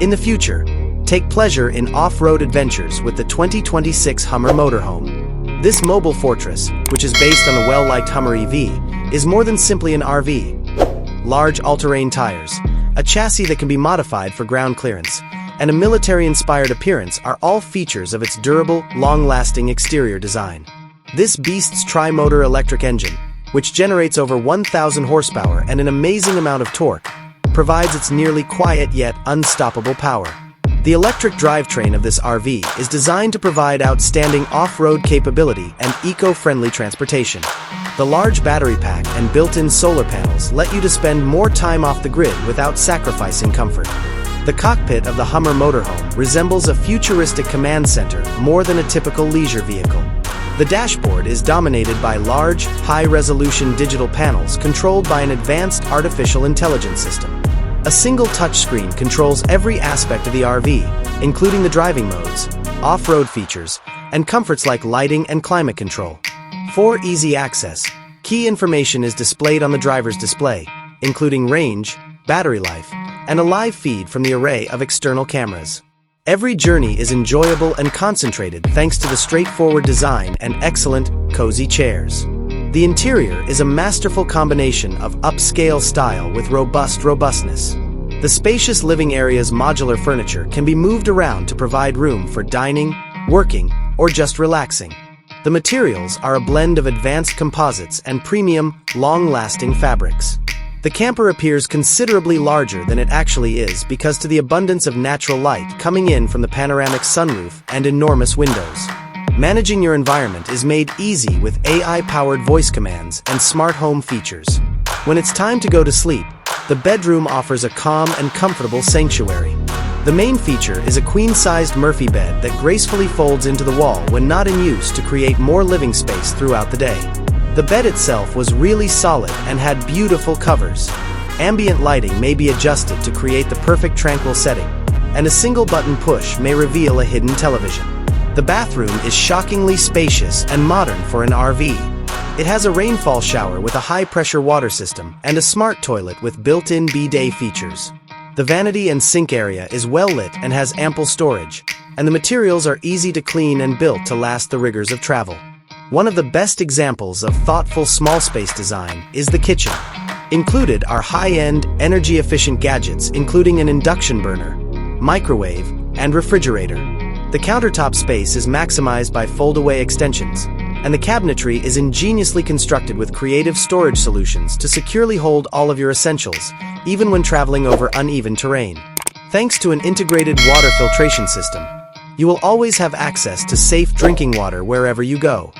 In the future, take pleasure in off-road adventures with the 2026 Hummer Motorhome. This mobile fortress, which is based on the well-liked Hummer EV, is more than simply an RV. Large all-terrain tires, a chassis that can be modified for ground clearance, and a military-inspired appearance are all features of its durable, long-lasting exterior design. This beast's tri-motor electric engine, which generates over 1,000 horsepower and an amazing amount of torque, provides its nearly quiet yet unstoppable power. The electric drivetrain of this RV is designed to provide outstanding off-road capability and eco-friendly transportation. The large battery pack and built-in solar panels let you to spend more time off the grid without sacrificing comfort. The cockpit of the Hummer Motorhome resembles a futuristic command center more than a typical leisure vehicle. The dashboard is dominated by large, high-resolution digital panels controlled by an advanced artificial intelligence system. A single touchscreen controls every aspect of the RV, including the driving modes, off-road features, and comforts like lighting and climate control. For easy access, key information is displayed on the driver's display, including range, battery life, and a live feed from the array of external cameras. Every journey is enjoyable and concentrated thanks to the straightforward design and excellent, cozy chairs. The interior is a masterful combination of upscale style with robustness. The spacious living area's modular furniture can be moved around to provide room for dining, working, or just relaxing. The materials are a blend of advanced composites and premium, long-lasting fabrics. The camper appears considerably larger than it actually is because to the abundance of natural light coming in from the panoramic sunroof and enormous windows. Managing your environment is made easy with AI-powered voice commands and smart home features. When it's time to go to sleep, the bedroom offers a calm and comfortable sanctuary. The main feature is a queen-sized Murphy bed that gracefully folds into the wall when not in use to create more living space throughout the day. The bed itself was really solid and had beautiful covers. Ambient lighting may be adjusted to create the perfect tranquil setting, and a single button push may reveal a hidden television. The bathroom is shockingly spacious and modern for an RV. It has a rainfall shower with a high-pressure water system and a smart toilet with built-in bidet features. The vanity and sink area is well lit and has ample storage, and the materials are easy to clean and built to last the rigors of travel. One of the best examples of thoughtful small space design is the kitchen. Included are high-end, energy-efficient gadgets including an induction burner, microwave, and refrigerator. The countertop space is maximized by fold-away extensions, and the cabinetry is ingeniously constructed with creative storage solutions to securely hold all of your essentials, even when traveling over uneven terrain. Thanks to an integrated water filtration system, you will always have access to safe drinking water wherever you go.